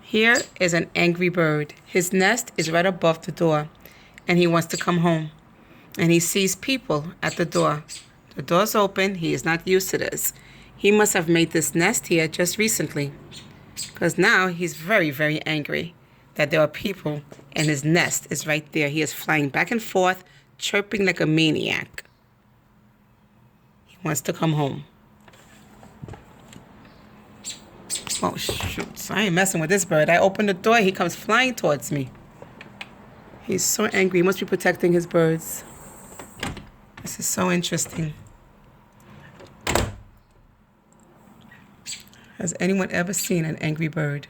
Here is an angry bird. His nest is right above the door, and he wants to come home. And he sees people at the door. The door's open. He is not used to this. He must have made this nest here just recently, because now he's very, very angry that there are people and his nest is right there. He is flying back and forth, chirping like a maniac. He wants to come home. Oh, shoot. I ain't messing with this bird. I open the door. He comes flying towards me. He's so angry. He must be protecting his birds. This is so interesting. Has anyone ever seen an angry bird?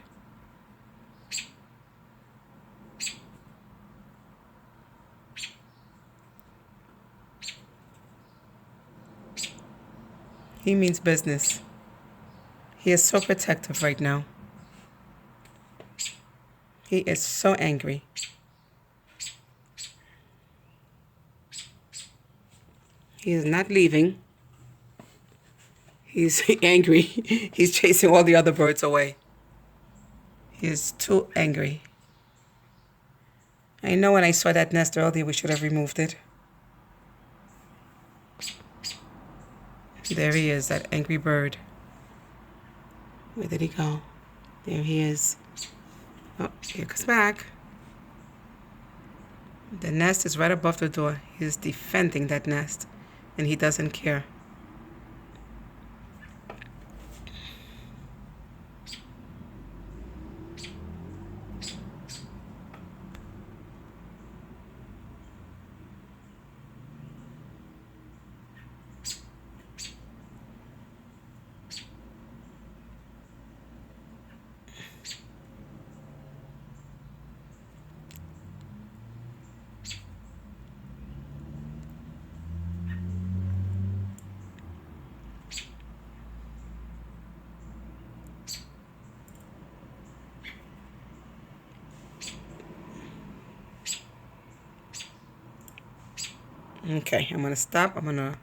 He means business. He is so protective right now. He is so angry. He is not leaving. He's angry. He's chasing all the other birds away. He is too angry. I know when I saw that nest earlier, we should have removed it. There he is, that angry bird. Where did he go? There he is. Oh, here comes back. The nest is right above the door. He is defending that nest, and he doesn't care. Okay, I'm going to stop. I'm going to